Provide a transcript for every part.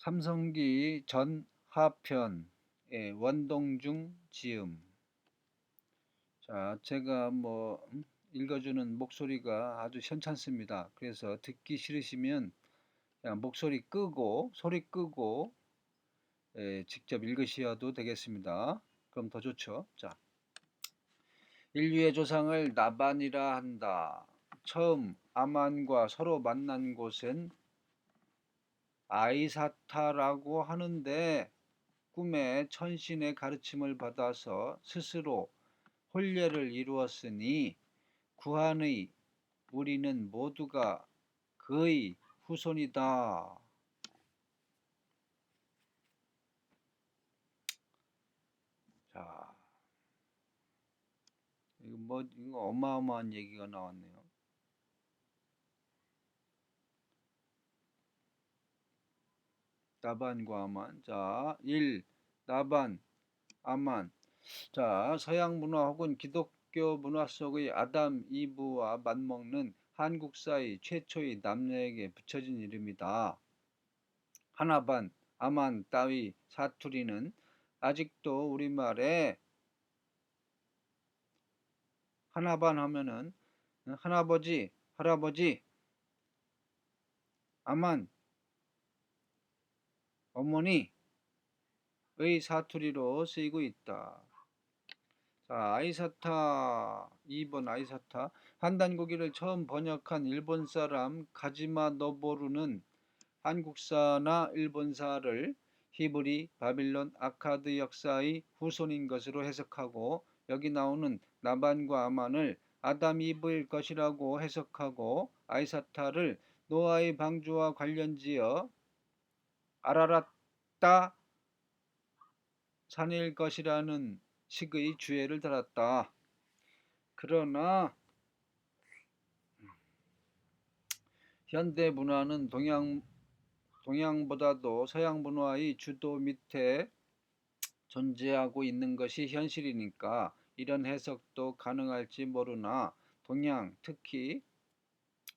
삼성기 전하편의 원동중 지음. 자, 제가 읽어주는 목소리가 아주 현찮습니다. 그래서 듣기 싫으시면 그냥 목소리 끄고 소리 끄고 직접 읽으셔도 되겠습니다. 그럼 더 좋죠. 자, 인류의 조상을 나반이라 한다. 처음 아만과 서로 만난 곳은 아이사타라고 하는데 꿈에 천신의 가르침을 받아서 스스로 혼례를 이루었으니 구한의 우리는 모두가 그의 후손이다. 자, 이거 어마어마한 얘기가 나왔네요. 나반과 아만. 자, 1. 나반, 아만. 자, 서양 문화 혹은 기독교 문화 속의 아담, 이브와 맞먹는 한국사의 최초의 남녀에게 붙여진 이름이다. 하나반, 아만 따위 사투리는 아직도 우리말에 하나반 하면은 할아버지, 할아버지, 아만, 어머니의 사투리로 쓰이고 있다. 자, 아이사타, 2번 아이사타. 한단고기를 처음 번역한 일본 사람 가지마 노보루는 한국사나 일본사를 히브리, 바빌론, 아카드 역사의 후손인 것으로 해석하고 여기 나오는 나반과 아만을 아담 이브일 것이라고 해석하고 아이사타를 노아의 방주와 관련지어 아라라따 산일 것이라는 식의 주해를 달았다. 그러나 현대 문화는 동양보다도 서양 문화의 주도 밑에 존재하고 있는 것이 현실이니까 이런 해석도 가능할지 모르나 동양, 특히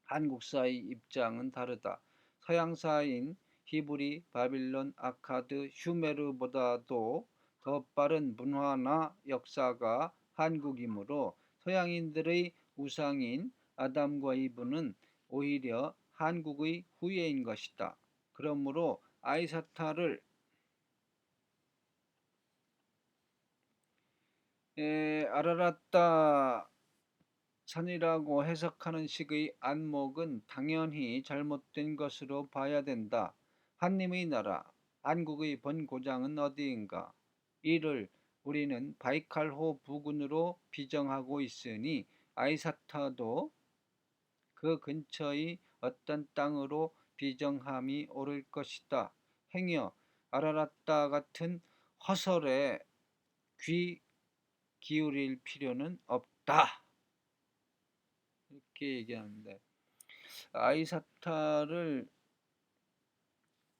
한국사의 입장은 다르다. 서양사인 히브리, 바빌론, 아카드, 슈메르보다도 더 빠른 문화나 역사가 한국이므로 서양인들의 우상인 아담과 이브는 오히려 한국의 후예인 것이다. 그러므로 아이사타를 아라라따 산이라고 해석하는 식의 안목은 당연히 잘못된 것으로 봐야 된다. 한님의 나라, 한국의 본고장은 어디인가? 이를 우리는 바이칼호 부근으로 비정하고 있으니 아이사타도 그 근처의 어떤 땅으로 비정함이 옳을 것이다. 행여 아라라따 같은 허설에 귀 기울일 필요는 없다. 이렇게 얘기하는데 아이사타를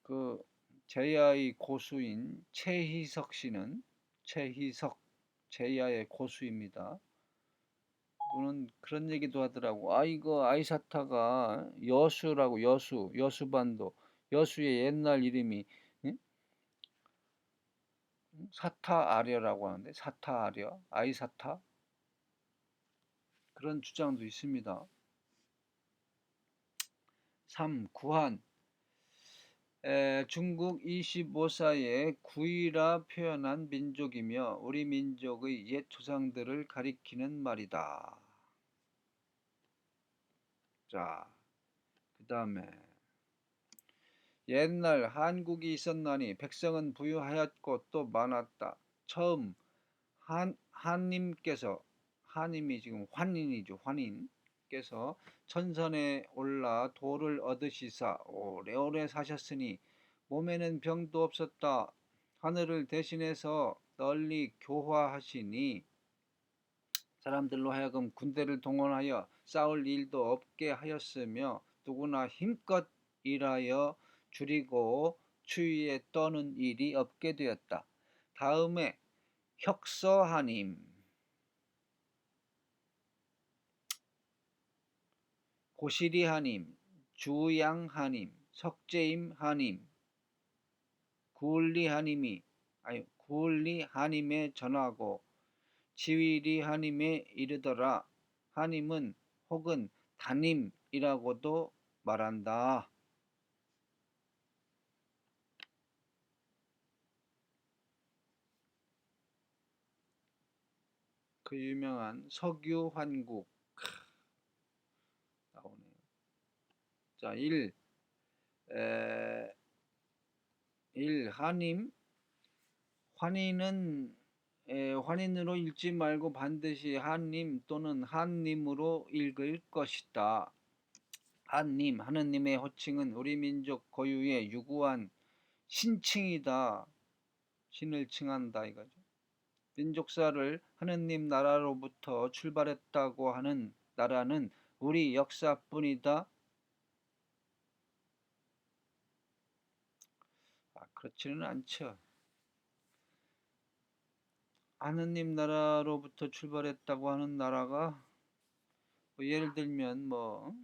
그 제야의 고수인 최희석 씨는 제야의 고수입니다. 그는 그런 얘기도 하더라고. 아 이거 아이사타가 여수라고 여수반도 여수의 옛날 이름이 응? 사타 아려라고 하는데 사타 아려 아이사타 그런 주장도 있습니다. 3. 구한 중국 25사의 구이라 표현한 민족이며 우리 민족의 옛 조상들을 가리키는 말이다. 자, 그 다음에 옛날 한국이 있었나니 백성은 부유하였고 또 많았다. 처음 한님께서 한님이 지금 환인이죠. 환인께서 천선에 올라 도를 얻으시사 오래오래 사셨으니 몸에는 병도 없었다. 하늘을 대신해서 널리 교화하시니 사람들로 하여금 군대를 동원하여 싸울 일도 없게 하였으며 누구나 힘껏 일하여 줄이고 추위에 떠는 일이 없게 되었다. 다음에 혁서하님, 고시리하님, 주양하님, 석재임하님 구울리 하님에 전하고 지위리 하님에 이르더라. 하님은 혹은 다님이라고도 말한다. 그 유명한 석유환국 나오네요. 자, 1. 환희는 환인으로 읽지 말고 반드시 한님 또는 한님으로 읽을 것이다. 한님, 하느님의 호칭은 우리 민족 고유의 유구한 신칭이다. 신을 칭한다 이거죠. 민족사를 하느님 나라로부터 출발했다고 하는 나라는 우리 역사뿐이다. 그렇지는 않죠. 하느님 나라로부터 출발했다고 하는 나라가 뭐 예를 들면 뭐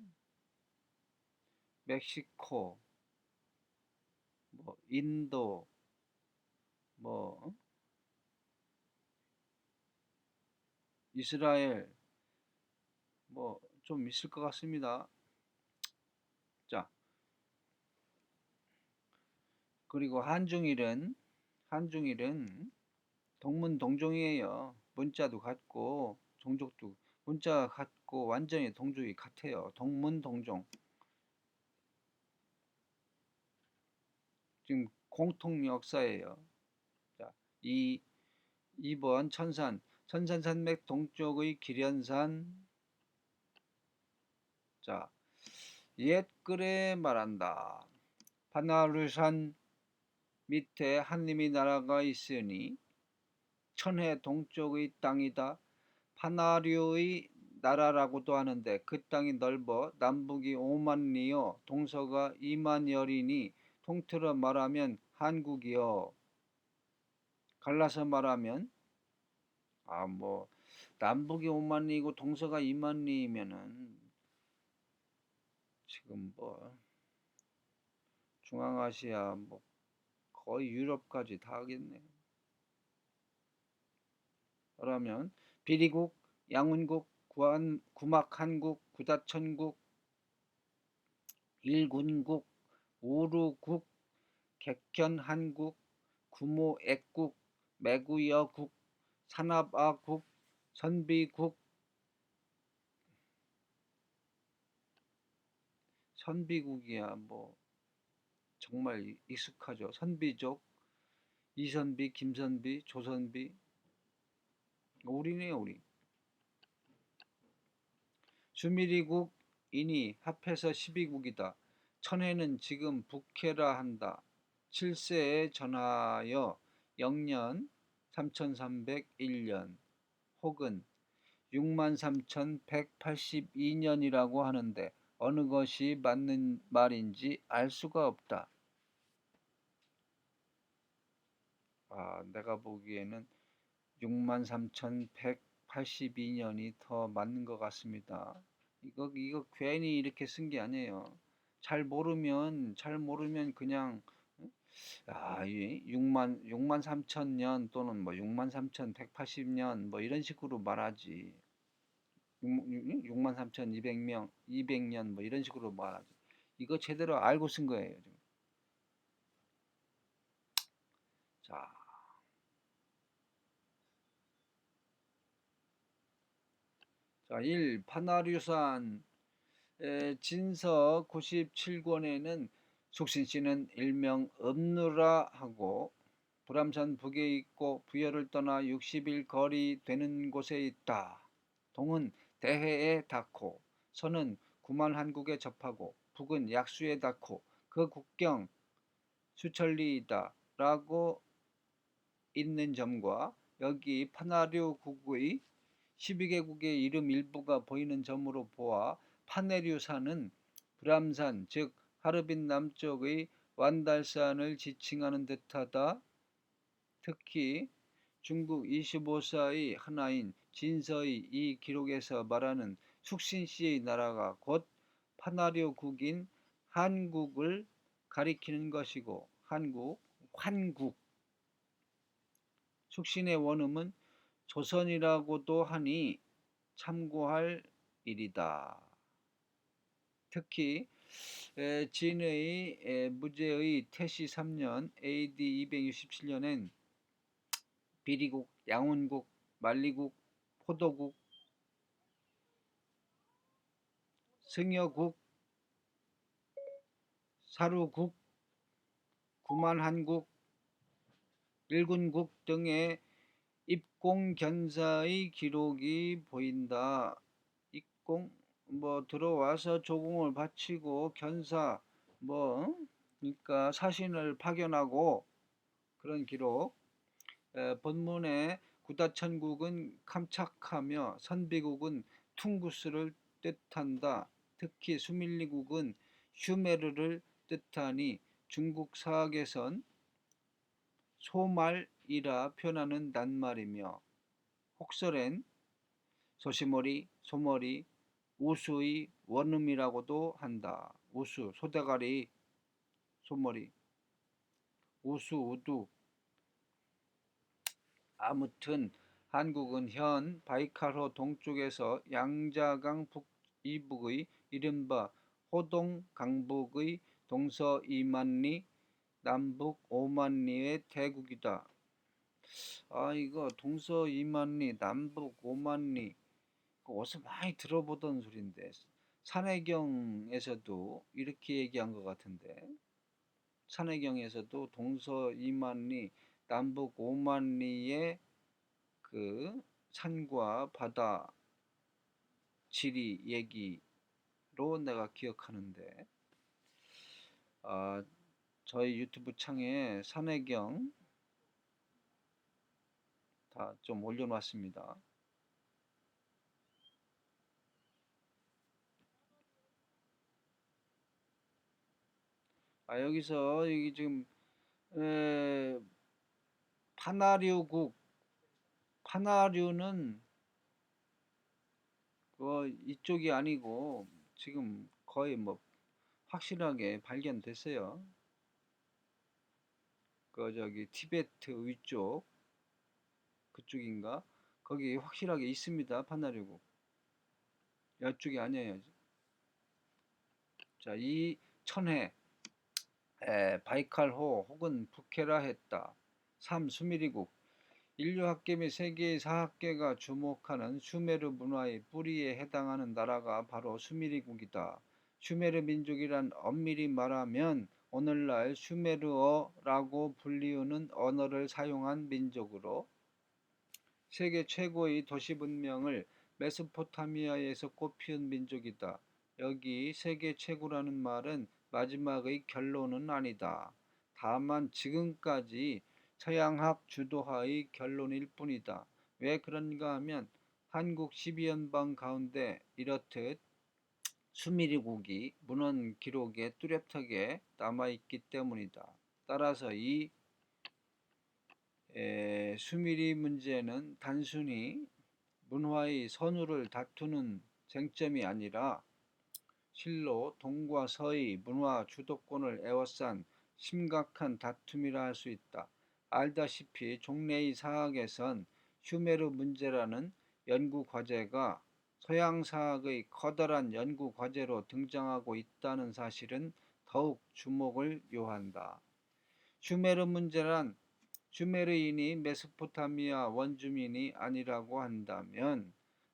멕시코, 뭐 인도, 뭐 이스라엘 뭐 좀 있을 것 같습니다. 자, 그리고 한중일은 동문동종이에요. 문자도 같고 종족도 문자가 같고 완전히 동족이 같아요. 동문동종. 지금 공통 역사예요. 자, 2번 천산산맥 동쪽의 기련산. 자, 옛글에 말한다. 파나르산 밑에 한님이 나라가 있으니 천해 동쪽의 땅이다. 파나류의 나라라고도 하는데 그 땅이 넓어 남북이 5만 리요 동서가 2만 여리니 통틀어 말하면 한국이요. 갈라서 말하면 뭐 남북이 5만 리이고 동서가 2만 리이면은 지금 뭐 중앙아시아 뭐 거의 유럽까지 다 하겠네. 그러면 비리국, 양운국, 구막한국, 구다천국, 일군국, 오루국, 객현한국, 구모액국, 매구여국, 산압아국, 선비국. 선비국이야 뭐 정말 익숙하죠. 선비족, 이선비, 김선비, 조선비. 우리네요 우리. 주미리국이니 합해서 12국이다. 천해는 지금 북해라 한다. 7세에 전하여 영년 3301년 혹은 63,182년이라고 하는데 어느 것이 맞는 말인지 알 수가 없다. 내가 보기에는 63,182년이 더 맞는 것 같습니다. 이거 괜히 이렇게 쓴 게 아니에요. 잘 모르면 그냥 6만 3천 년 또는 뭐 6만 3,180년 뭐 이런 식으로 말하지. 6만 3,200년 뭐 이런 식으로 말하지. 이거 제대로 알고 쓴 거예요, 지금. 자, 1. 파나류산 진서 97권에는 숙신씨는 일명 음누라 하고 불암산 북에 있고 부여를 떠나 60일 거리 되는 곳에 있다. 동은 대해에 닿고 서는 구만한국에 접하고 북은 약수에 닿고 그 국경 수천리이다 라고 있는 점과 여기 파나류국의 12개국의 이름 일부가 보이는 점으로 보아 파네류산은 불암산 즉 하르빈 남쪽의 완달산을 지칭하는 듯하다. 특히 중국 25사의 하나인 진서의 이 기록에서 말하는 숙신씨의 나라가 곧 파나류국인 한국을 가리키는 것이고 한국, 환국. 축신의 원음은 조선이라고도 하니 참고할 일이다. 특히 진의 무제의 태시 3년 AD 267년엔 비리국, 양훈국, 만리국, 포도국, 승여국, 사루국, 구만한국, 일군국 등의 입공견사의 기록이 보인다. 입공 들어와서 조공을 바치고 견사 그러니까 사신을 파견하고 그런 기록. 본문의 구다천국은 캄착하며 선비국은 퉁구스를 뜻한다. 특히 수밀리국은 슈메르를 뜻하니 중국 사학에선 소말이라 표현하는 낱말이며 혹설엔 소시머리, 소머리, 우수의 원음이라고도 한다. 우수, 소대가리, 소머리, 우수, 우두. 아무튼 한국은 현 바이칼호 동쪽에서 양자강 북이북의 이른바 호동 강북의 동서 2만 리, 남북 5만 리의 대국이다. 이거 동서 2만 리, 남북 5만 리 어디서 많이 들어보던 소리인데 산해경에서도 이렇게 얘기한 것 같은데 산해경에서도 동서 2만 리, 남북 5만 리의 그 산과 바다 지리 얘기로 내가 기억하는데 저희 유튜브 창에 산해경 다 좀 올려놨습니다. 여기서 여기 지금 파나류국 파나류는 이쪽이 아니고 지금 거의 확실하게 발견됐어요. 저기 티베트 위쪽 그쪽인가? 거기 확실하게 있습니다. 파나류국. 이쪽이 아니에요. 자, 이 천해 바이칼호 혹은 부케라 했다. 3. 수미리국. 인류학계 및 세계의 사학계가 주목하는 슈메르 문화의 뿌리에 해당하는 나라가 바로 수미리국이다. 슈메르 민족이란 엄밀히 말하면 오늘날 슈메르어라고 불리우는 언어를 사용한 민족으로 세계 최고의 도시 문명을 메소포타미아에서 꽃피운 민족이다. 여기 세계 최고라는 말은 마지막의 결론은 아니다. 다만 지금까지 서양학 주도하의 결론일 뿐이다. 왜 그런가 하면 한국 12연방 가운데 이렇듯 수미리국이 문헌 기록에 뚜렷하게 남아있기 때문이다. 따라서 이 수미리 문제는 단순히 문화의 선우를 다투는 쟁점이 아니라 실로 동과 서의 문화 주도권을 에워싼 심각한 다툼이라 할 수 있다. 알다시피 종래의 사학에선 슈메르 문제라는 연구 과제가 서양 사학의 커다란 연구 과제로 등장하고 있다는 사실은 더욱 주목을 요한다. 슈메르 문제란 슈메르인이 메소포타미아 원주민이 아니라고 한다면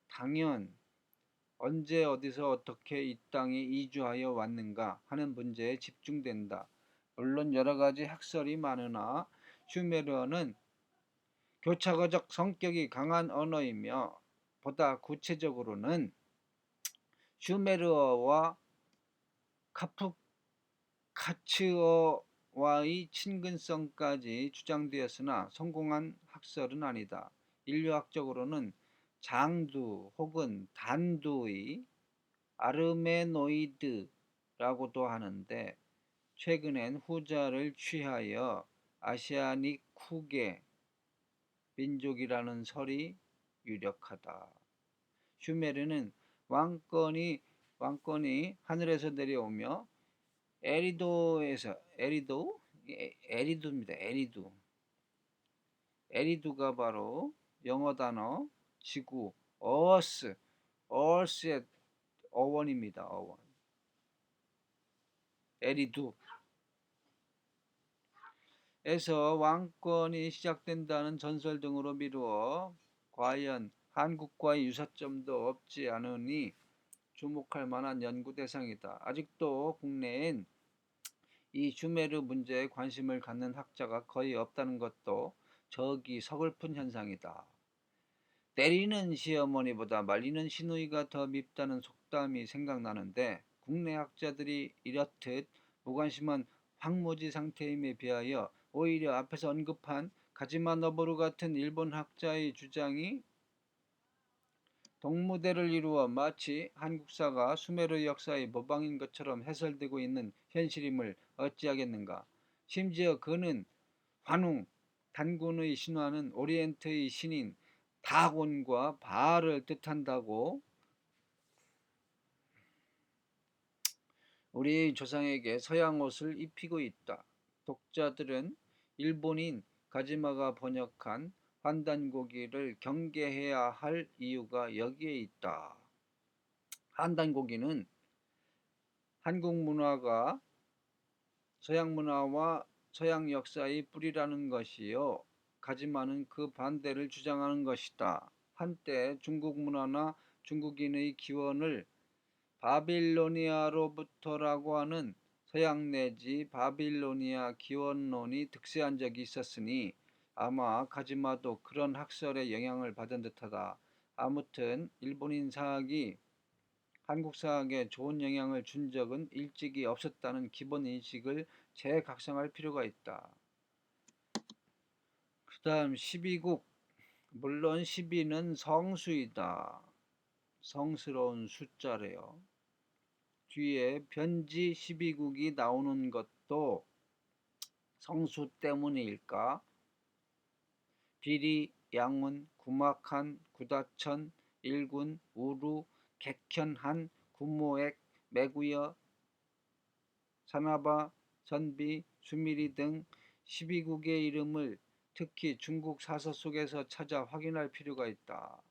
당연 언제 어디서 어떻게 이 땅에 이주하여 왔는가 하는 문제에 집중된다. 물론 여러가지 학설이 많으나 슈메르어는 교차거적 성격이 강한 언어이며 보다 구체적으로는 슈메르어와 카프카츠어와의 친근성까지 주장되었으나 성공한 학설은 아니다. 인류학적으로는 장두 혹은 단두의 아르메노이드라고도 하는데 최근엔 후자를 취하여 아시아닉 후계 민족이라는 설이 유력하다. 슈메르는 왕권이 하늘에서 내려오며 에리도 에리두입니다. 에리두. 에리두가 바로 영어 단어 지구, 어스의 어원입니다. 어원. 에리두. 에서 왕권이 시작된다는 전설 등으로 미루어 과연 한국과의 유사점도 없지 않으니 주목할 만한 연구 대상이다. 아직도 국내엔 이 슈메르 문제에 관심을 갖는 학자가 거의 없다는 것도 저기 서글픈 현상이다. 때리는 시어머니보다 말리는 시누이가 더 밉다는 속담이 생각나는데 국내 학자들이 이렇듯 무관심한 황무지 상태임에 비하여 오히려 앞에서 언급한 가지마 너보루 같은 일본 학자의 주장이 동무대를 이루어 마치 한국사가 수메르 역사의 모방인 것처럼 해설되고 있는 현실임을 어찌하겠는가. 심지어 그는 환웅, 단군의 신화는 오리엔트의 신인 다곤과 바알을 뜻한다고 우리 조상에게 서양 옷을 입히고 있다. 독자들은 일본인 가지마가 번역한 환단고기를 경계해야 할 이유가 여기에 있다. 환단고기는 한국 문화가 서양 문화와 서양 역사의 뿌리라는 것이요. 가지마는 그 반대를 주장하는 것이다. 한때 중국 문화나 중국인의 기원을 바빌로니아로부터라고 하는 서양 내지 바빌로니아 기원론이 득세한 적이 있었으니 아마 가지마도 그런 학설의 영향을 받은 듯하다. 아무튼 일본인 사학이 한국 사학에 좋은 영향을 준 적은 일찍이 없었다는 기본 인식을 재각성할 필요가 있다. 그 다음 12국. 물론 12는 성수이다. 성스러운 숫자래요. 뒤에 변지 12국이 나오는 것도 성수 때문일까? 비리, 양운, 구막한, 구다천, 일군, 우루, 객현한, 구모액, 매구여, 사나바, 선비, 수미리 등 12국의 이름을 특히 중국 사서 속에서 찾아 확인할 필요가 있다.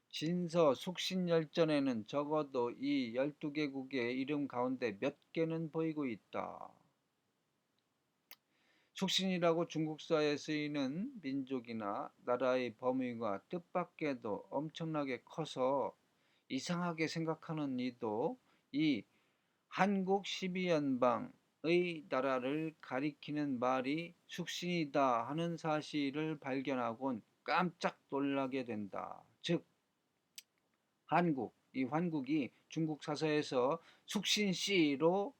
진서 숙신열전에는 적어도 이 12개국의 이름 가운데 몇 개는 보이고 있다. 숙신이라고 중국사에 쓰이는 민족이나 나라의 범위가 뜻밖에도 엄청나게 커서 이상하게 생각하는 이도 이 한국 12연방의 나라를 가리키는 말이 숙신이다 하는 사실을 발견하곤 깜짝 놀라게 된다. 즉 한국, 이 환국이 중국 사서에서 숙신시로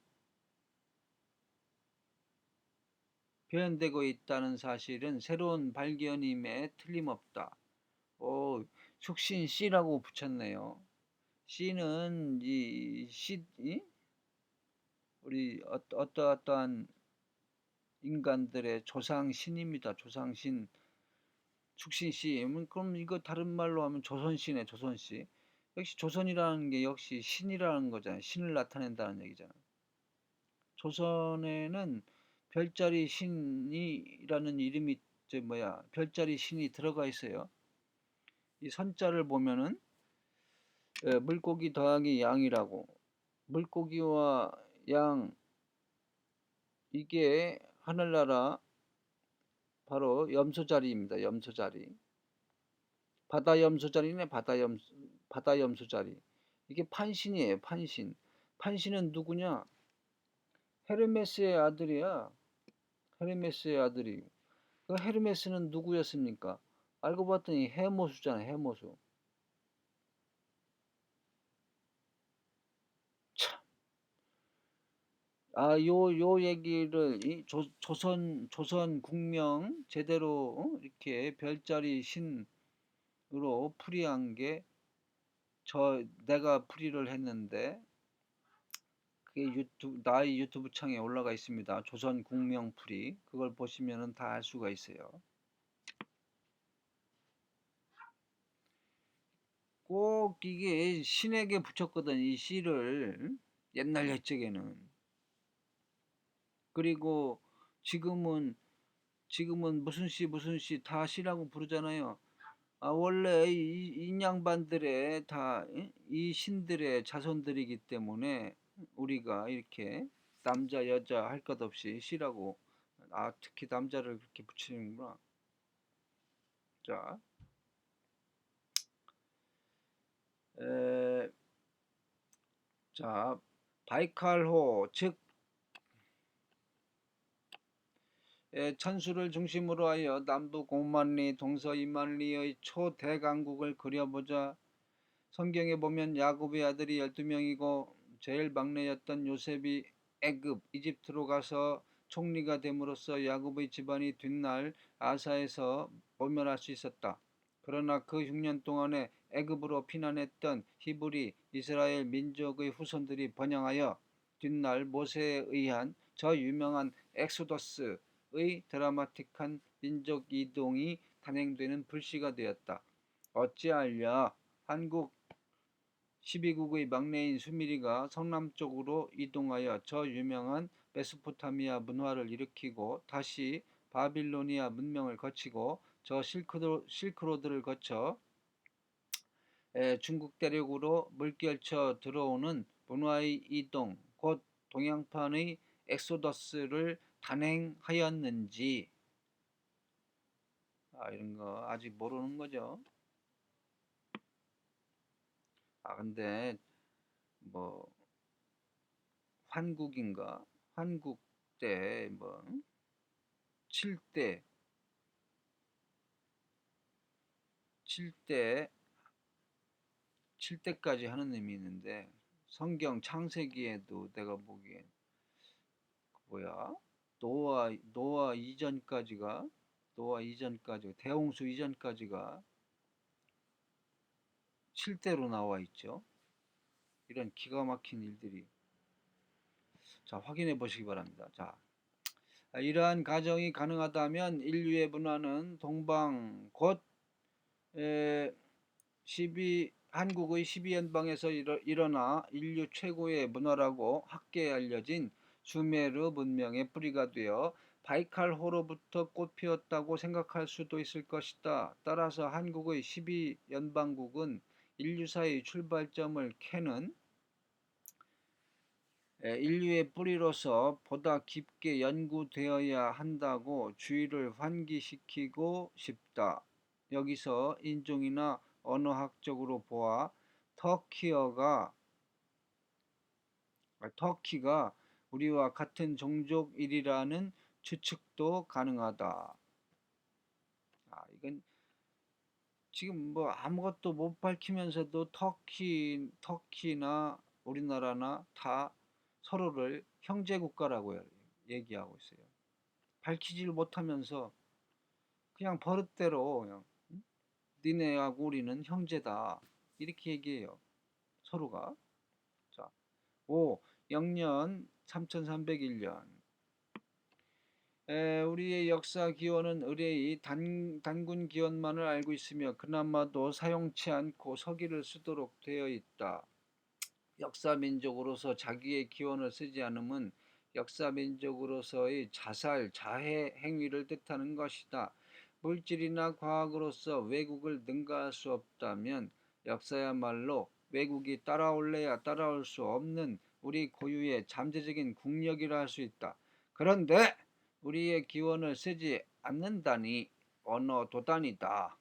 표현되고 있다는 사실은 새로운 발견임에 틀림없다. 숙신시라고 붙였네요. 시는 우리 어떠한 인간들의 조상신입니다. 조상신. 숙신시. 그럼 이거 다른 말로 하면 조선시네, 조선시. 역시 조선이라는 게 역시 신이라는 거잖아요. 신을 나타낸다는 얘기잖아요. 조선에는 별자리 신이라는 이름이 별자리 신이 들어가 있어요. 이 선자를 보면은 물고기 더하기 양이라고. 물고기와 양, 이게 하늘나라 바로 염소자리입니다. 염소자리. 바다 염소자리네. 바다 염소자리. 이게 판신이에요. 판신. 판신은 누구냐? 헤르메스의 아들이야. 헤르메스의 아들이. 그 헤르메스는 누구였습니까? 알고 봤더니 해모수잖아. 해모수. 참. 요 얘기를 조선 국명 제대로 이렇게 별자리 신으로 풀이한 게 내가 풀이를 했는데 그게 나의 유튜브 창에 올라가 있습니다. 조선 국명 풀이. 그걸 보시면은 다 알 수가 있어요. 꼭 이게 신에게 붙였거든. 이 씨를 옛날 옛적에는. 그리고 지금은 무슨 씨 다 씨라고 부르잖아요. 아, 원래 이 양반들의 다 이 신들의 자손들이기 때문에 우리가 이렇게 남자 여자 할 것 없이 씨라고, 아, 특히 남자를 그렇게 붙이는구나. 자, 에, 자, 바이칼호 즉 천수를 중심으로 하여 남북 5만리 동서 2만리의 초대강국을 그려보자. 성경에 보면 야곱의 아들이 12명이고 제일 막내였던 요셉이 애굽 이집트로 가서 총리가 됨으로써 야곱의 집안이 뒷날 아사에서 모멸할 수 있었다. 그러나 그 6년 동안에 애굽으로 피난했던 히브리 이스라엘 민족의 후손들이 번영하여 뒷날 모세에 의한 저 유명한 엑소더스의 드라마틱한 민족 이동이 단행되는 불씨가 되었다. 어찌하랴 한국 12국의 막내인 수미리가 서남쪽으로 이동하여 저 유명한 메소포타미아 문화를 일으키고 다시 바빌로니아 문명을 거치고 저 실크로드를 거쳐 중국 대륙으로 물결쳐 들어오는 문화의 이동, 곧 동양판의 엑소더스를 단행하였는지, 이런 거 아직 모르는 거죠. 근데 뭐 환국인가? 환국 때 뭐 7대 7대 7대까지 하는 의미 있는데, 성경 창세기에도 내가 보기엔 뭐야? 노아 이전까지가 대홍수 이전까지가 7대로 나와 있죠. 이런 기가 막힌 일들이, 자, 확인해 보시기 바랍니다. 자, 이러한 가정이 가능하다면 인류의 문화는 동방 곧 12한국의 12연방에서 일어나 인류 최고의 문화라고 학계에 알려진 수메르 문명의 뿌리가 되어 바이칼호로부터 꽃피었다고 생각할 수도 있을 것이다. 따라서 한국의 12연방국은 인류사의 출발점을 캐는 인류의 뿌리로서 보다 깊게 연구되어야 한다고 주의를 환기시키고 싶다. 여기서 인종이나 언어학적으로 보아 터키가 우리와 같은 종족이라는 추측도 가능하다. 이건 지금 뭐 아무것도 못 밝히면서도 터키나 우리나라나 다 서로를 형제국가라고 얘기하고 있어요. 밝히질 못하면서 그냥 버릇대로 그냥 니네하고 우리는 형제다 이렇게 얘기해요. 서로가. 자, 5. 영년 3301년. 우리의 역사 기원은 의뢰의 단군 기원만을 알고 있으며 그나마도 사용치 않고 서기를 쓰도록 되어 있다. 역사민족으로서 자기의 기원을 쓰지 않음은 역사민족으로서의 자해 행위를 뜻하는 것이다. 물질이나 과학으로서 왜곡을 능가할 수 없다면 역사야말로 왜곡이 따라올래야 따라올 수 없는 우리 고유의 잠재적인 국력이라 할 수 있다. 그런데 우리의 기원을 쓰지 않는다니 언어 도단이다.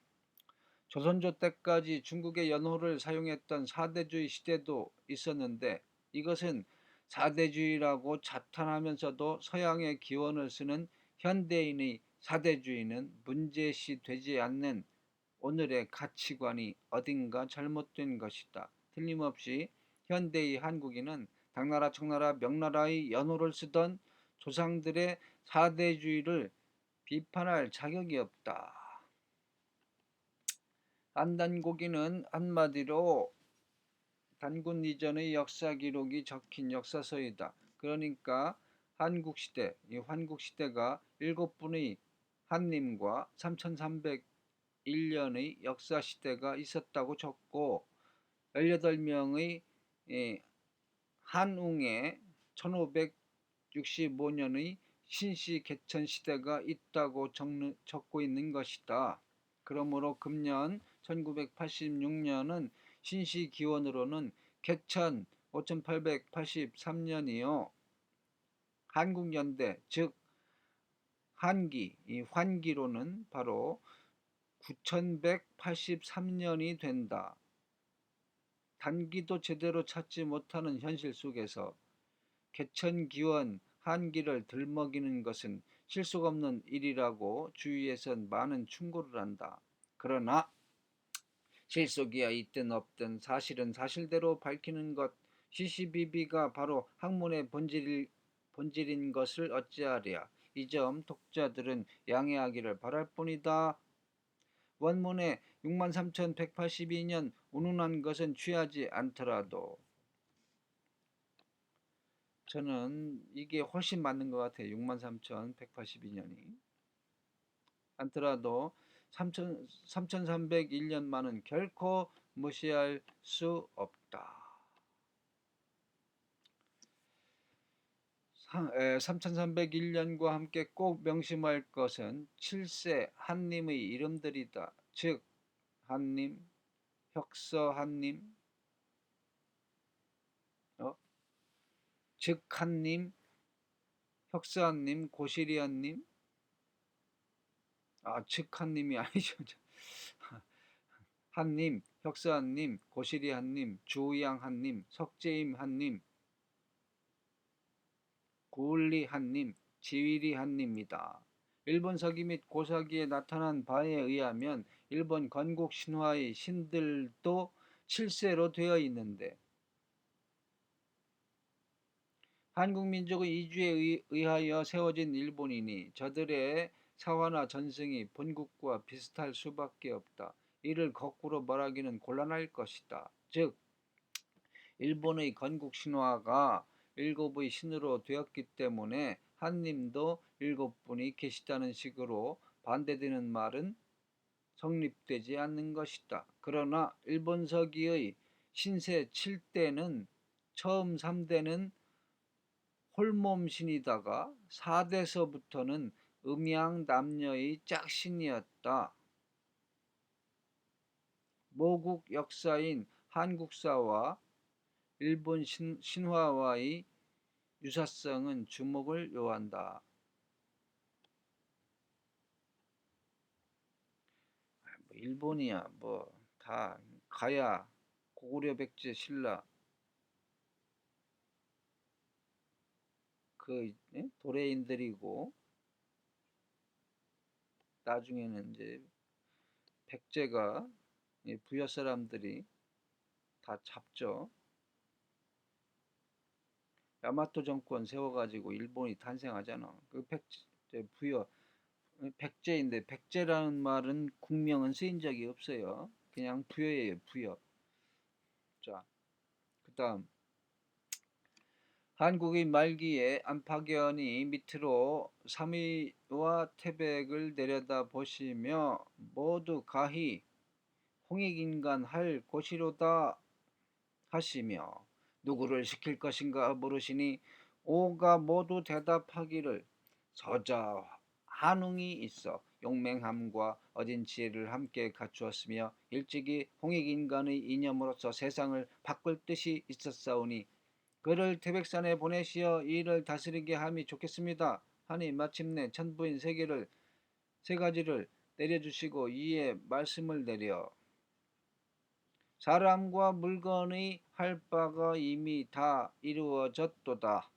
조선조 때까지 중국의 연호를 사용했던 사대주의 시대도 있었는데 이것은 사대주의라고 자탄하면서도 서양의 기원을 쓰는 현대인의 사대주의는 문제시되지 않는 오늘의 가치관이 어딘가 잘못된 것이다. 틀림없이 현대의 한국인은 당나라 청나라 명나라의 연호를 쓰던 조상들의 사대주의를 비판할 자격이 없다. 안단고기는 한마디로 단군 이전의 역사 기록이 적힌 역사서이다. 그러니까 한국시대, 이 환국시대가 7분의 한림과 3301년의 역사시대가 있었다고 적고 18명의 한웅에 1565년의 신시 개천 시대가 있다고 적고 있는 것이다. 그러므로 금년 1986년은 신시 기원으로는 개천 5883년이요. 한국연대 즉 한기, 이 환기로는 바로 9183년이 된다. 단기도 제대로 찾지 못하는 현실 속에서 개천기원 한기를 들먹이는 것은 실속 없는 일이라고 주위에선 많은 충고를 한다. 그러나 실속이야 있든 없든 사실은 사실대로 밝히는 것, 시시비비가 바로 학문의 본질인 것을 어찌하랴. 이 점 독자들은 양해하기를 바랄 뿐이다. 원문에 63,182년 운운한 것은 취하지 않더라도 저는 이게 훨씬 맞는 것 같아요. 63,182년이 않더라도 3,301년만은 결코 무시할 수 없다. 3,301년과 함께 꼭 명심할 것은 7세 한님의 이름들이다. 즉 한님, 혁서 한님, 즉 한님, 혁서 한님, 고시리 한님, 즉 한님이 아니죠. 한님, 혁서 한님, 고시리 한님, 주의양 한님, 석재임 한님, 구울리 한님, 지위리 한님이다. 일본 서기 및 고사기에 나타난 바에 의하면 일본 건국 신화의 신들도 7세로 되어 있는데 한국 민족의 이주에 의하여 세워진 일본이니 저들의 사화나 전승이 본국과 비슷할 수밖에 없다. 이를 거꾸로 말하기는 곤란할 것이다. 즉 일본의 건국 신화가 일곱의 신으로 되었기 때문에 한님도 일곱 분이 계시다는 식으로 반대되는 말은 성립되지 않는 것이다. 그러나 일본 서기의 신세 7대는 처음 3대는 홀몸신이다가 4대서부터는 음양 남녀의 짝신이었다. 모국 역사인 한국사와 일본 신화와의 유사성은 주목을 요한다. 일본이야 뭐 다 가야 고구려 백제 신라 그 도레인들이고 나중에는 이제 백제가 부여 사람들이 다 잡죠. 야마토 정권 세워가지고 일본이 탄생하잖아. 그 백제 부여 백제인데 백제라는 말은 국명은 쓰인 적이 없어요. 그냥 부여예요, 부여. 자, 그다음 한국의 말기에 안파견이 밑으로 삼위와 태백을 내려다 보시며 모두 가히 홍익인간 할 곳이로다 하시며 누구를 시킬 것인가 물으시니 오가 모두 대답하기를 서자 한웅이 있어 용맹함과 어진 지혜를 함께 갖추었으며 일찍이 홍익인간의 이념으로서 세상을 바꿀 뜻이 있었사오니 그를 태백산에 보내시어 이 일을 다스리게 함이 좋겠습니다 하니 마침내 천부인 세 가지를 내려주시고 이에 말씀을 내려 사람과 물건의 할 바가 이미 다 이루어졌도다.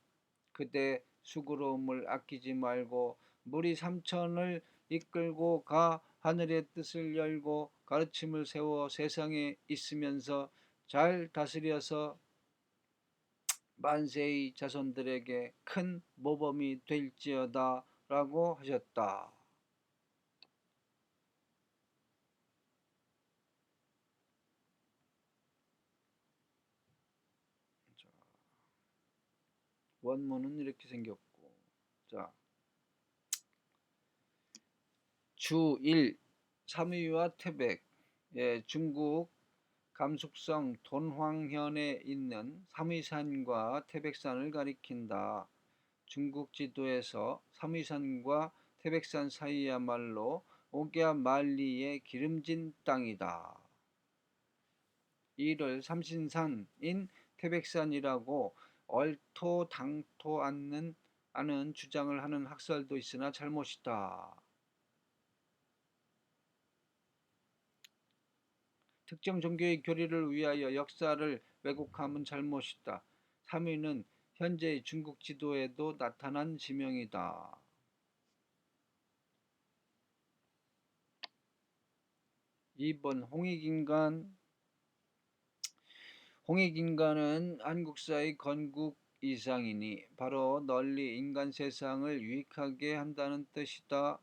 그대 수고로움을 아끼지 말고 무리 삼천을 이끌고 가 하늘의 뜻을 열고 가르침을 세워 세상에 있으면서 잘 다스려서 만세의 자손들에게 큰 모범이 될지어다 라고 하셨다. 원문은 이렇게 생겼고 자 주 1. 삼위와 태백 중국 감숙성 돈황현에 있는 삼위산과 태백산을 가리킨다. 중국 지도에서 삼위산과 태백산 사이야말로 오갸말리의 기름진 땅이다. 이를 삼신산인 태백산이라고 얼토당토 않은 주장을 하는 학설도 있으나 잘못이다. 특정 종교의 교리를 위하여 역사를 왜곡함은 잘못이다. 3위는 현재의 중국 지도에도 나타난 지명이다. 2번 홍익인간은 한국사의 건국 이상이니 바로 널리 인간 세상을 유익하게 한다는 뜻이다.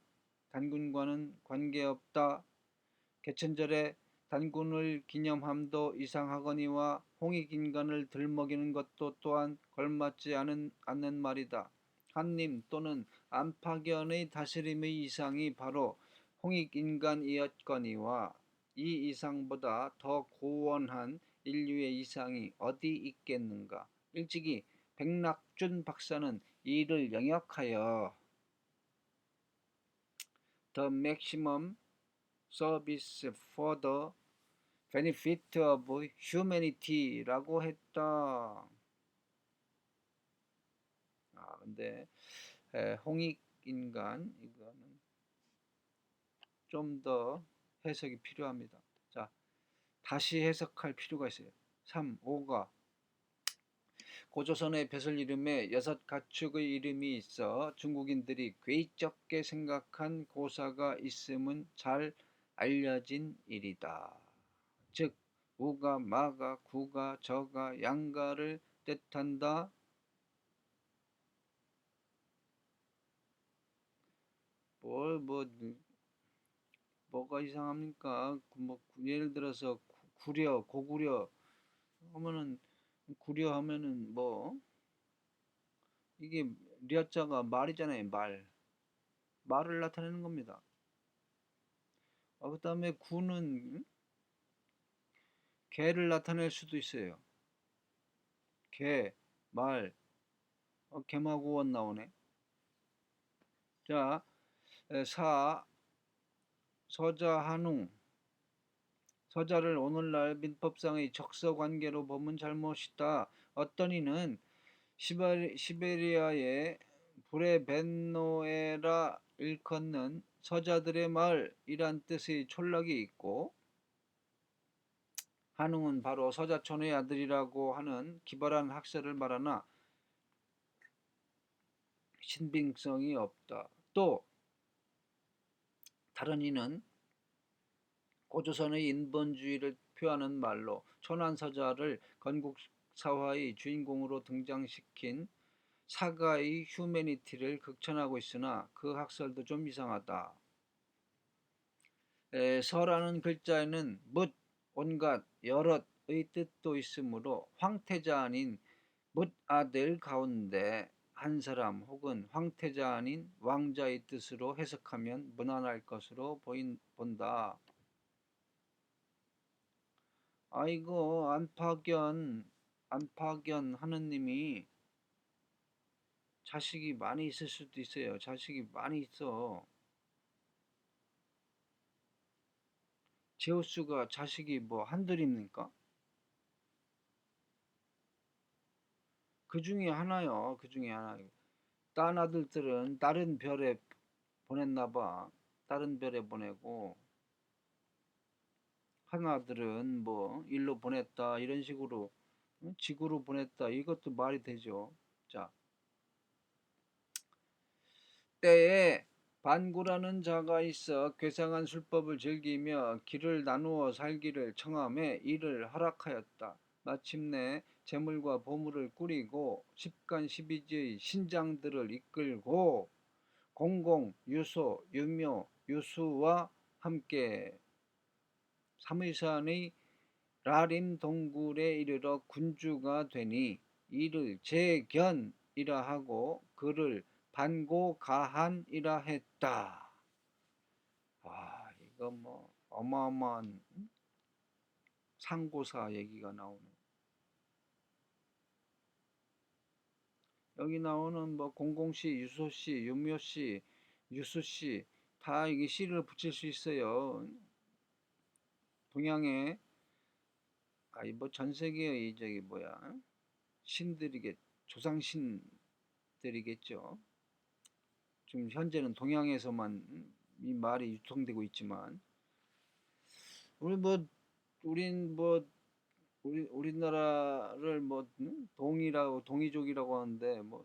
단군과는 관계없다. 개천절에 단군을 기념함도 이상하거니와 홍익인간을 들먹이는 것도 또한 걸맞지 않는 말이다. 한림 또는 안팎연의 다스림의 이상이 바로 홍익인간이었거니와 이 이상보다 더 고원한 인류의 이상이 어디 있겠는가. 일찍이 백낙준 박사는 이를 영역하여 The maximum service for the benefit of humanity라고 했다. 근데 홍익인간 이거는 좀 더 해석이 필요합니다. 자, 다시 해석할 필요가 있어요. 3, 5가 고조선의 벼슬 이름에 6가축의 이름이 있어 중국인들이 괴이쩍게 생각한 고사가 있음은 잘 알려진 일이다. 즉 우가, 마가, 구가, 저가, 양가를 뜻한다. 뭐가 이상합니까? 예를 들어서 고구려 하면은 구려 하면은 이게 려자가 말이잖아요. 말을 나타내는 겁니다. 그 다음에 구는 개를 나타낼 수도 있어요. 개, 말, 개마고원 나오네. 자, 4, 서자, 한웅. 서자를 오늘날 민법상의 적서관계로 보면 잘못이다. 어떤 이는 시베리아의 브레벤노에라 일컫는 서자들의 마을이란 뜻의 촌락이 있고, 한웅은 바로 서자촌의 아들이라고 하는 기발한 학설을 말하나 신빙성이 없다. 또 다른 이는 고조선의 인본주의를 표하는 말로 초난서자를 건국사화의 주인공으로 등장시킨 사가의 휴메니티를 극찬하고 있으나 그 학설도 좀 이상하다. 서라는 글자에는 뭇, 온갖, 여럿의 뜻도 있으므로 황태자 아닌 뭇아들 가운데 한 사람 혹은 황태자 아닌 왕자의 뜻으로 해석하면 무난할 것으로 본다. 아이고 안파견 하느님이 자식이 많이 있을 수도 있어요. 자식이 많이 있어. 제우스가 자식이 한둘입니까? 그 중에 하나요. 그 중에 하나. 딴 아들들은 다른 별에 보냈나 봐. 다른 별에 보내고 한 아들은 일로 보냈다 이런 식으로 지구로 보냈다 이것도 말이 되죠. 자, 때에 반구라는 자가 있어 괴상한 술법을 즐기며 길을 나누어 살기를 청하며 이를 허락하였다. 마침내 재물과 보물을 꾸리고 십간 십이지의 신장들을 이끌고 공공, 유소, 유묘, 유수와 함께 삼위산의 라림 동굴에 이르러 군주가 되니 이를 제견이라 하고 그를 반고가한이라 했다. 이거 어마어마한 상고사 얘기가 나오네. 여기 나오는 뭐 공공시, 유소시, 유묘시, 유수시 다 이게 시를 붙일 수 있어요. 동양에 아이 뭐 전 세계의 저기 뭐야 신들이겠 조상신들이겠죠. 지금 현재는 동양에서만 이 말이 유통되고 있지만 우리 뭐 우린 뭐 우리나라를 뭐 동이족이라고 하는데 뭐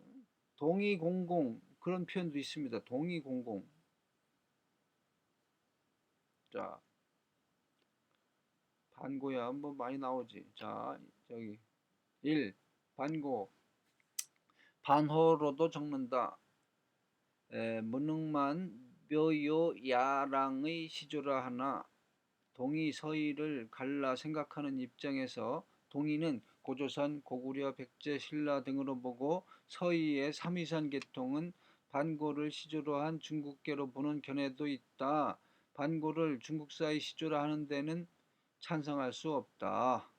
동이공공 그런 표현도 있습니다. 동이공공. 자, 반고야 뭐 많이 나오지. 자, 저기 1. 반고 반호로도 적는다. 문흥만 묘요 야랑의 시조라 하나 동이 서이를 갈라 생각하는 입장에서 동이는 고조선, 고구려, 백제, 신라 등으로 보고 서이의 삼위산 계통은 반고를 시조로 한 중국계로 보는 견해도 있다. 반고를 중국사의 시조라 하는 데는 찬성할 수 없다.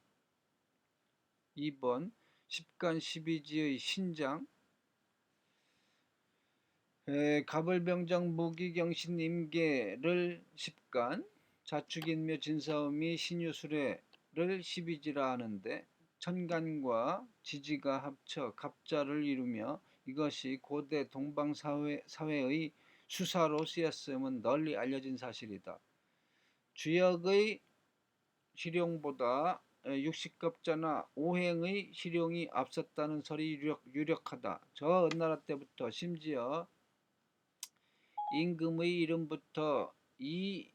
2번 십간 십이지의 신장 가벌병정 무기경신 임계를 십간 자축인묘 진사음이 신유수레를 십이지라 하는데 천간과 지지가 합쳐 갑자를 이루며 이것이 고대 동방사회의 수사로 쓰였음은 널리 알려진 사실이다. 주역의 실용보다 육식갑자나 오행의 실용이 앞섰다는 설이 유력하다. 저 은나라 때부터 심지어 임금의 이름부터 이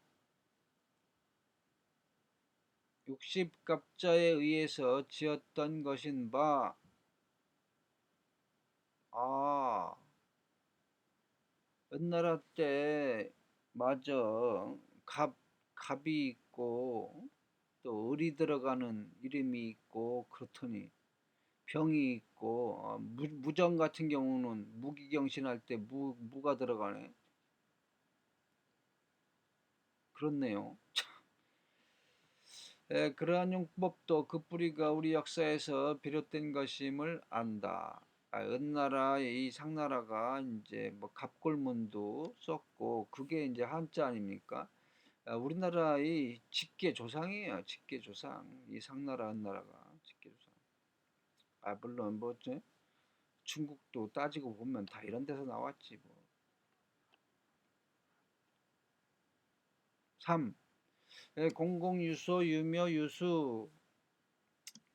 육십갑자에 의해서 지었던 것인 바, 은나라 때 맞아. 갑이 있고 또 을이 들어가는 이름이 있고 그렇더니 병이 있고 무정 같은 경우는 무기경신할 때 무가 들어가네. 그렇네요. 그러한 용법도 그 뿌리가 우리 역사에서 비롯된 것임을 안다. 은나라의 이 상나라가 이제 뭐 갑골문도 썼고 그게 이제 한자 아닙니까? 우리나라의 직계 조상이에요. 직계 조상. 이 상나라 은나라가 직계 조상. 물론 뭐 중국도 따지고 보면 다 이런 데서 나왔지 뭐. 3. 공공유소 유묘유수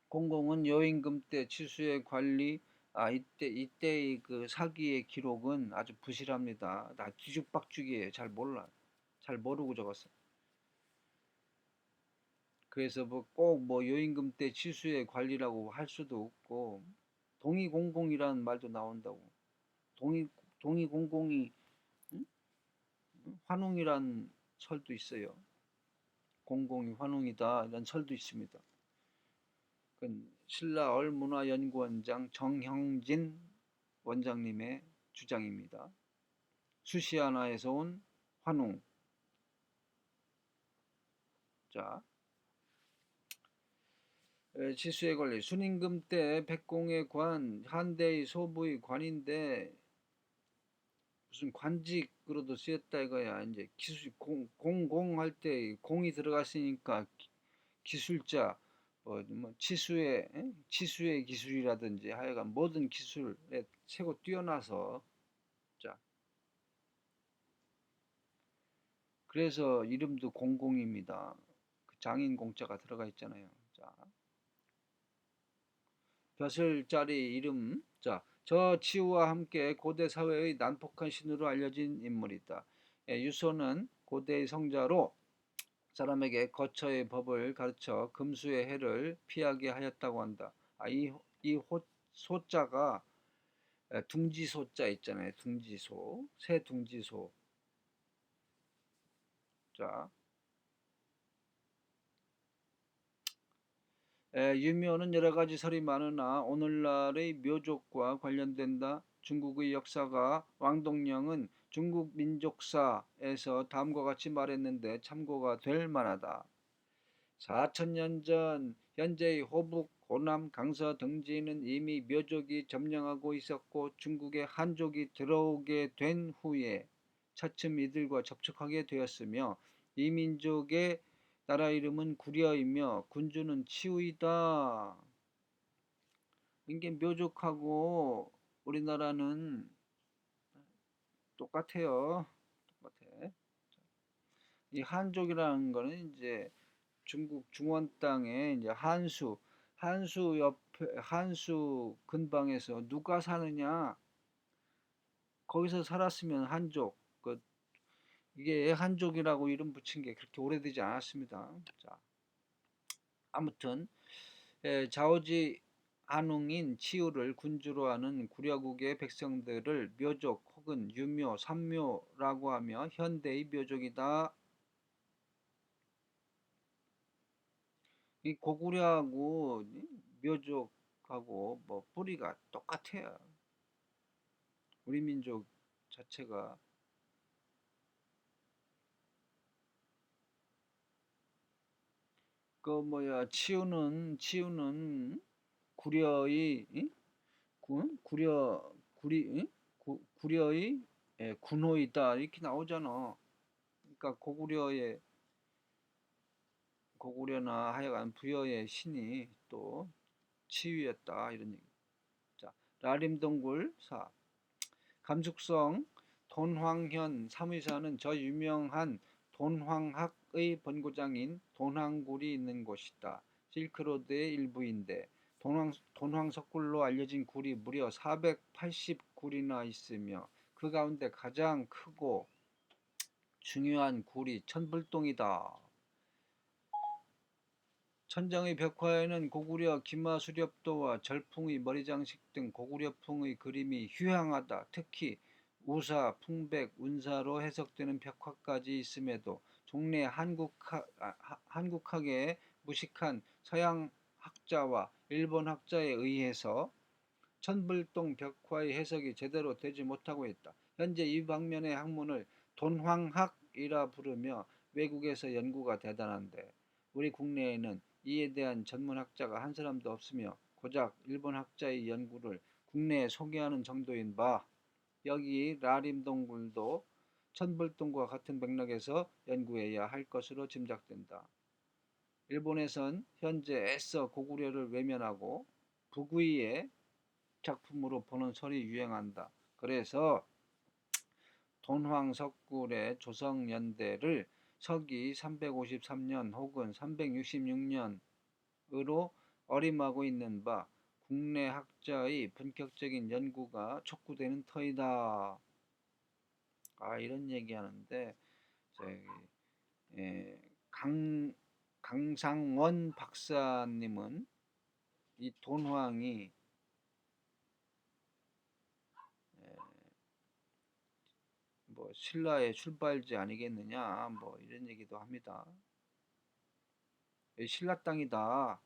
공공은 여임금 때 치수의 관리 이때의 그 사기의 기록은 아주 부실합니다. 나 뒤죽박죽이에요. 잘 몰라. 잘 모르고 적었어. 그래서 뭐 꼭 뭐 여임금 때 치수의 관리라고 할 수도 없고 동의공공이라는 말도 나온다고. 동의 동의공공이 응? 환웅이란 설도 있어요. 공공이 환웅이다 이런 설도 있습니다. 신라 얼문화연구원장 정형진 원장님의 주장입니다. 수시하나에서 온 환웅. 자, 치수의 관리. 순임금 때 백공의 관, 한대의 소부의 관인데 무슨 관직으로도 쓰였다 이거야. 이제 기술 공할 때 공이 들어갔으니까 기술자 뭐 치수의 기술이라든지 하여간 모든 기술에 최고 뛰어나서 자 그래서 이름도 공공입니다. 그 장인 공자가 들어가 있잖아요. 자 벼슬자리 이름 저 치우와 함께 고대 사회의 난폭한 신으로 알려진 인물이다. 유소는 고대의 성자로 사람에게 거처의 법을 가르쳐 금수의 해를 피하게 하였다고 한다. 이 소자가 둥지소자 있잖아요. 둥지소, 새 둥지소. 자, 유묘는 여러 가지 설이 많으나 오늘날의 묘족과 관련된다. 중국의 역사가 왕동령은 중국 민족사에서 다음과 같이 말했는데 참고가 될 만하다. 4천년 전 현재의 호남 강서 등지는 이미 묘족이 점령하고 있었고 중국의 한족이 들어오게 된 후에 차츰 이들과 접촉하게 되었으며 이 민족의 나라 이름은 구려이며 군주는 치우이다. 이게 묘족하고 우리나라는 똑같아요. 똑같아. 이 한족이라는 거는 이제 중국 중원 땅에 이제 한수 옆에 한수 근방에서 누가 사느냐 거기서 살았으면 한족. 이게 한족이라고 이름 붙인 게 그렇게 오래되지 않았습니다. 자, 아무튼 자오지 한웅인 치우를 군주로 하는 구려국의 백성들을 묘족 혹은 유묘, 삼묘라고 하며 현대의 묘족이다. 이 고구려하고 묘족하고 뭐 뿌리가 똑같아요. 우리 민족 자체가 그 뭐야 치우는 구려의 구려의 군호이다 이렇게 나오잖아. 그러니까 고구려나 하여간 부여의 신이 또 치유였다 이런 얘기. 자, 라림동굴 4. 감숙성 돈황현 사무사는 저 유명한 돈황학의 본고장인 돈황굴이 있는 곳이다. 실크로드의 일부인데 돈황석굴로 알려진 굴이 무려 480굴이나 있으며 그 가운데 가장 크고 중요한 굴이 천불동이다. 천장의 벽화에는 고구려 기마수렵도와 절풍의 머리장식 등 고구려풍의 그림이 휴양하다. 특히 우사, 풍백, 운사로 해석되는 벽화까지 있음에도 종래 한국학에 무식한 서양 학자와 일본 학자에 의해서 천불동 벽화의 해석이 제대로 되지 못하고 있다. 현재 이 방면의 학문을 돈황학이라 부르며 외국에서 연구가 대단한데 우리 국내에는 이에 대한 전문학자가 한 사람도 없으며 고작 일본 학자의 연구를 국내에 소개하는 정도인 바 여기 라림동굴도 천불동과 같은 맥락에서 연구해야 할 것으로 짐작된다. 일본에선 현재 애써 고구려를 외면하고 북의의 작품으로 보는 설이 유행한다. 그래서 돈황석굴의 조성연대를 서기 353년 혹은 366년으로 어림하고 있는 바 국내 학자의 본격적인 연구가 촉구되는 터이다. 이런 얘기하는데 저기 강상원 박사님은 이 돈황이 뭐 신라의 출발지 아니겠느냐 뭐 이런 얘기도 합니다. 신라 땅이다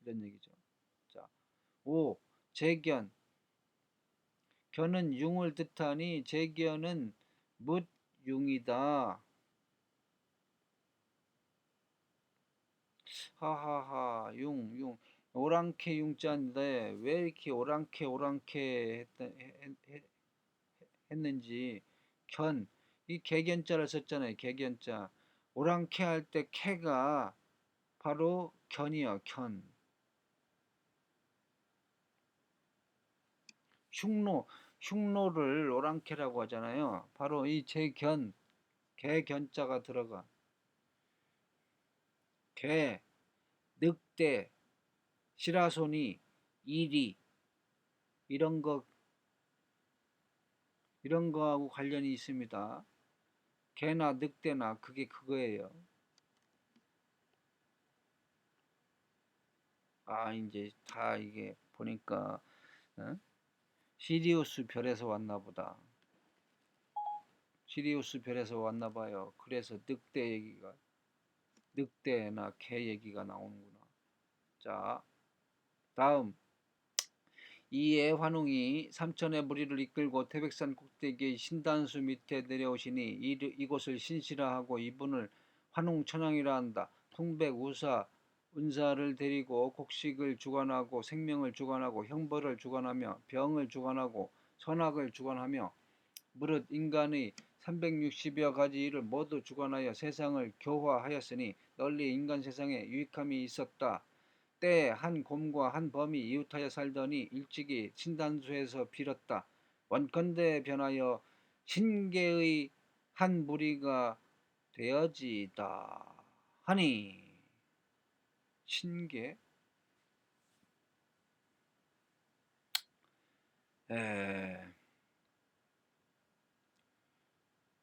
이런 얘기죠. 자, 5. 재견 견은 융을 뜻하니 재견은 뭇융이다. 하하하 융 오랑캐 융자인데 왜 이렇게 오랑캐 했는지 이 개견자를 썼잖아요. 개견자 오랑캐 할 때 캐가 바로 견이요. 견 흉노를 오랑캐라고 하잖아요. 바로 이 재견 개견자가 들어가 개 늑대 시라소니 이리 이런 거하고 관련이 있습니다. 개나 늑대나 그게 그거예요. 이제 다 이게 보니까 어? 시리우스 별에서 왔나 보다. 시리우스 별에서 왔나 봐요. 그래서 늑대나 개 얘기가 나오는구나. 자, 다음 이에 환웅이 삼천의 무리를 이끌고 태백산 꼭대기의 신단수 밑에 내려오시니 이곳을 신시라 하고 이분을 환웅천왕이라 한다. 풍백, 우사, 운사를 데리고 곡식을 주관하고 생명을 주관하고 형벌을 주관하며 병을 주관하고 선악을 주관하며 무릇 인간의 360여 가지 일을 모두 주관하여 세상을 교화하였으니 널리 인간 세상에 유익함이 있었다. 때에 한 곰과 한 범이 이웃하여 살더니 일찍이 신단소에서 빌었다. 원컨대 변하여 신계의 한 무리가 되어지이다 하니. 신계?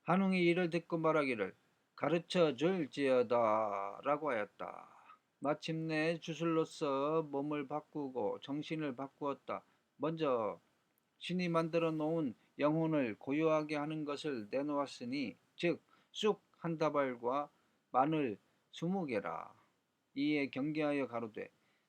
한웅이 이를 듣고 말하기를 가르쳐 줄지어다 라고 하였다. 마침내 주술로서 몸을 바꾸고 정신을 바꾸었다. 먼저 신이 만들어 놓은 영혼을 고요하게 하는 것을 내놓았으니 즉 쑥 한 다발과 마늘 20개라. 이에 경계하여 가로되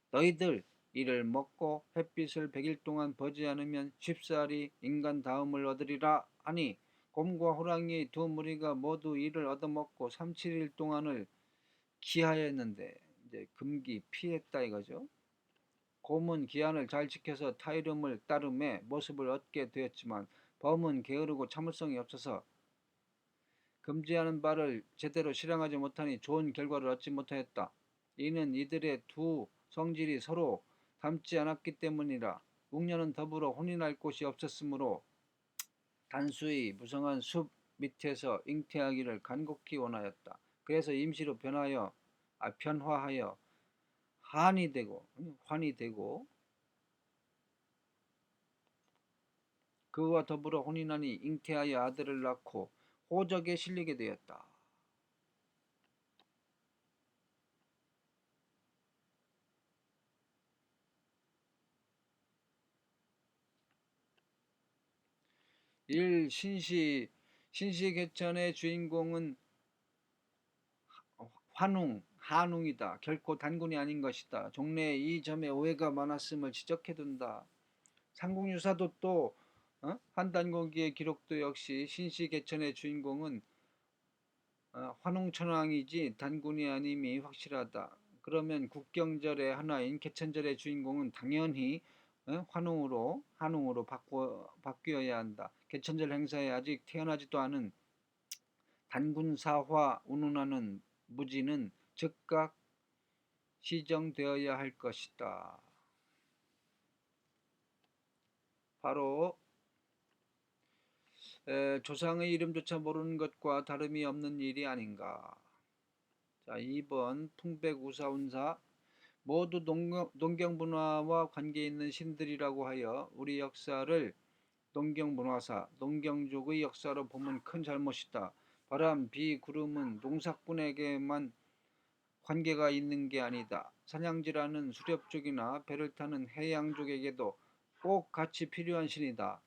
너희들 이를 먹고 햇빛을 100일 동안 보지 않으면 쉽사리 인간 다음을 얻으리라 하니 곰과 호랑이 두 무리가 모두 이를 얻어먹고 3, 7일 동안을 기하였는데 이제 금기 피했다 이거죠. 곰은 기한을 잘 지켜서 타이름을 따름에 모습을 얻게 되었지만 범은 게으르고 참을성이 없어서 금지하는 바를 제대로 실행하지 못하니 좋은 결과를 얻지 못하였다. 이는 이들의 두 성질이 서로 닮지 않았기 때문이라. 웅녀는 더불어 혼인할 곳이 없었으므로 단수의 무성한 숲 밑에서 잉태하기를 간곡히 원하였다. 그래서 임시로 변화하여 환이 되고 그와 더불어 혼인하니 잉태하여 아들을 낳고 호적에 실리게 되었다. 신시개천의 주인공은 한웅이다. 결코 단군이 아닌 것이다. 종래에 이 점에 오해가 많았음을 지적해둔다. 삼국유사도 또 한단고기의 기록도 역시 신시개천의 주인공은 환웅천왕이지 단군이 아님이 확실하다. 그러면 국경절의 하나인 개천절의 주인공은 당연히 한웅으로 바뀌어야 한다. 개천절 행사에 아직 태어나지도 않은 단군사화 운운하는 무지는 즉각 시정되어야 할 것이다. 바로 조상의 이름조차 모르는 것과 다름이 없는 일이 아닌가. 자, 2번 풍백우사운사 모두 농경문화와 관계있는 신들이라고 하여 우리 역사를 농경문화사, 농경족의 역사로 보면 큰 잘못이다. 바람, 비, 구름은 농사꾼에게만 관계가 있는 게 아니다. 사냥질하는 수렵족이나 배를 타는 해양족에게도 꼭 같이 필요한 신이다.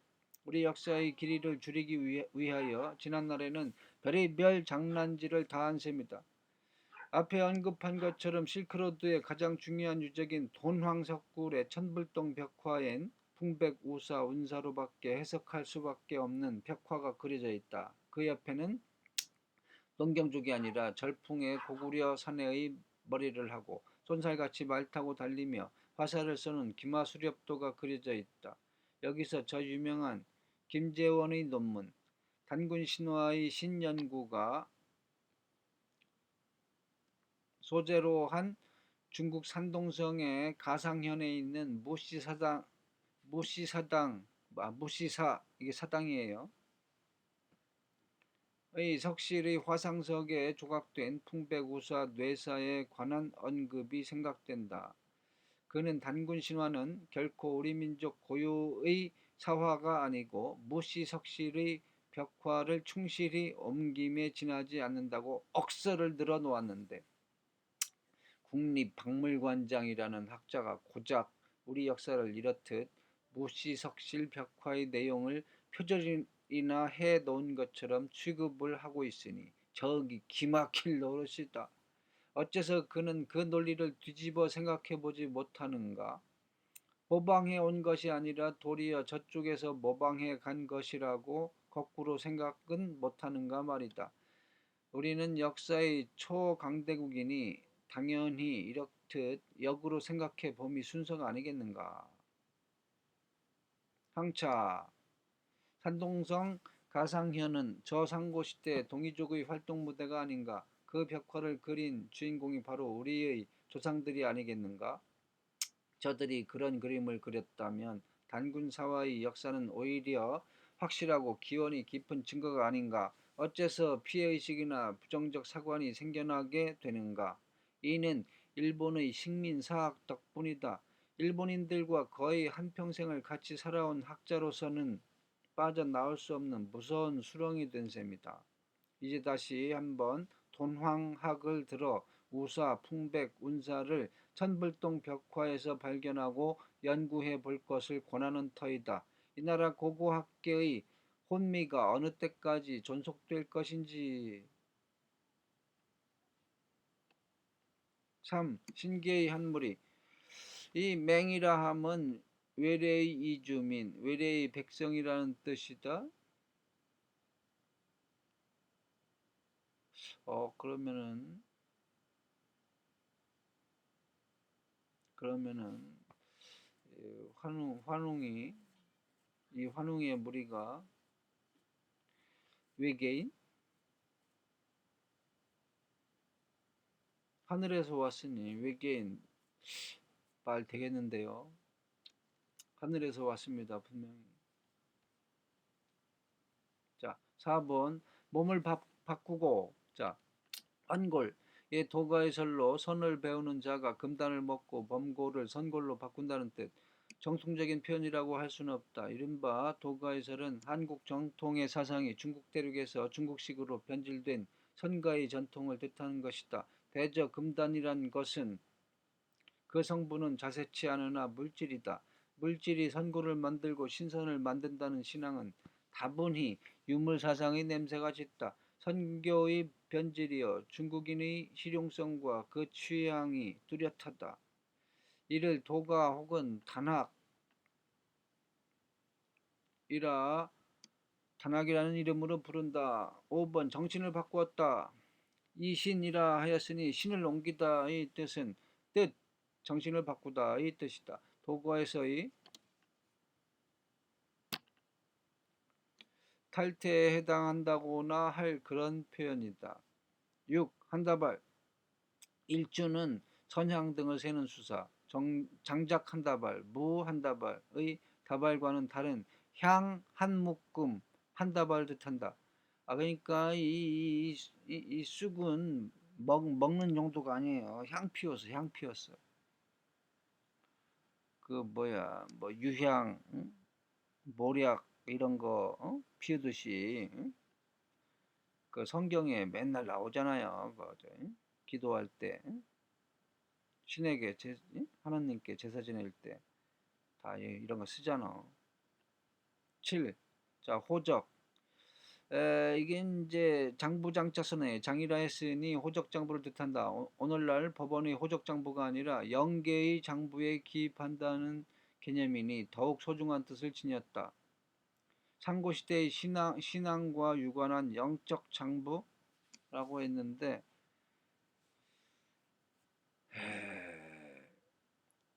우리 역사의 길이를 줄이기 위하여 지난날에는 별의별 장난질을 다 한 셈이다. 앞에 언급한 것처럼 실크로드의 가장 중요한 유적인 돈황석굴의 천불동 벽화엔 풍백우사 운사로밖에 해석할 수밖에 없는 벽화가 그려져 있다. 그 옆에는 농경족이 아니라 절풍의 고구려 사내의 머리를 하고 손살같이 말 타고 달리며 화살을 쏘는 기마수렵도가 그려져 있다. 여기서 저 유명한 김재원의 논문 단군신화의 신연구가 소재로 한 중국 산동성의 가상현에 있는 무시사 이게 사당이에요. 의 석실의 화상석에 조각된 풍백우사 뇌사에 관한 언급이 생각된다. 그는 단군 신화는 결코 우리 민족 고유의 사화가 아니고 무시석실의 벽화를 충실히 옮김에 지나지 않는다고 억서를 늘어 놓았는데 국립박물관장이라는 학자가 고작 우리 역사를 이렇듯 무시석실 벽화의 내용을 표절이나 해 놓은 것처럼 취급을 하고 있으니 저기 기막힐 노릇이다. 어째서 그는 그 논리를 뒤집어 생각해 보지 못하는가? 모방해 온 것이 아니라 도리어 저쪽에서 모방해 간 것이라고 거꾸로 생각은 못하는가 말이다. 우리는 역사의 초강대국이니 당연히 그렇듯 역으로 생각해 봄이 순서가 아니겠는가. 항차 산동성 가상현은 저상고 시대 동이족의 활동 무대가 아닌가. 그 벽화를 그린 주인공이 바로 우리의 조상들이 아니겠는가. 저들이 그런 그림을 그렸다면 단군사와의 역사는 오히려 확실하고 기원이 깊은 증거가 아닌가. 어째서 피해의식이나 부정적 사관이 생겨나게 되는가. 이는 일본의 식민사학 덕분이다. 일본인들과 거의 한평생을 같이 살아온 학자로서는 빠져나올 수 없는 무서운 수렁이 된 셈이다. 이제 다시 한번 돈황학을 들어 우사, 풍백, 운사를 천불동 벽화에서 발견하고 연구해 볼 것을 권하는 터이다. 이 나라 고고학계의 혼미가 어느 때까지 존속될 것인지. 3. 신기의 한무리. 이 맹이라 함은 외래의 이주민, 외래의 백성이라는 뜻이다. 그러면은 환웅이 이 환웅의 무리가 외계인 하늘에서 왔으니 외계인 말 되겠는데요. 하늘에서 왔습니다. 분명히. 자, 4번 몸을 바꾸고. 자, 환골. 예, 도가의 설로 선을 배우는 자가 금단을 먹고 범고를 선골로 바꾼다는 뜻. 정통적인 표현이라고 할 수는 없다. 이른바 도가의 설은 한국 정통의 사상이 중국 대륙에서 중국식으로 변질된 선가의 전통을 뜻하는 것이다. 대저 금단이란 것은 그 성분은 자세치 않으나 물질이다. 물질이 선고를 만들고 신선을 만든다는 신앙은 다분히 유물사상의 냄새가 짙다. 선교의 변질이여 중국인의 실용성과 그 취향이 뚜렷하다. 이를 도가 혹은 단학이라는 이름으로 부른다. 5번 정신을 바꾸었다. 이신이라 하였으니 신을 옮기다의 뜻은 정신을 바꾸다의 뜻이다. 도가에서의 탈퇴에 해당한다고나 할 그런 표현이다. 6. 한다발. 일주는 선향 등을 세는 수사, 장작 한다발, 무 한다발의 다발과는 다른 향 한 묶음 한다발 뜻한다. 그러니까 이 쑥은 먹는 용도가 아니에요. 향 피웠어. 그 뭐야, 뭐 유향, 응? 모략 이런 거 피우듯이, 응? 그 성경에 맨날 나오잖아요. 기도할 때, 응? 신에게 응? 하나님께 제사 지낼 때 다 이런 거 쓰잖아. 7. 자, 호적. 이게 이제 장부장자선에 장이라 했으니 호적장부를 뜻한다. 오늘날 법원의 호적장부가 아니라 영계의 장부에 기입한다는 개념이니 더욱 소중한 뜻을 지녔다. 상고시대의 신앙과 유관한 영적 장부라고 했는데,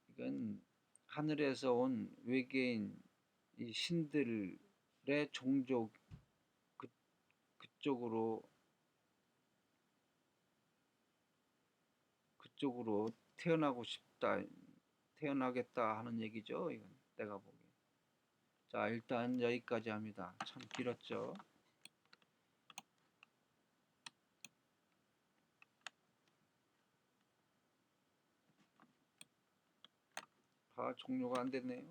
이건 하늘에서 온 외계인 이 신들의 종족 그쪽으로 태어나고 싶다, 태어나겠다 하는 얘기죠. 이건 내가 보기에. 자, 일단 여기까지 합니다. 참 길었죠. 종료가 안 됐네요.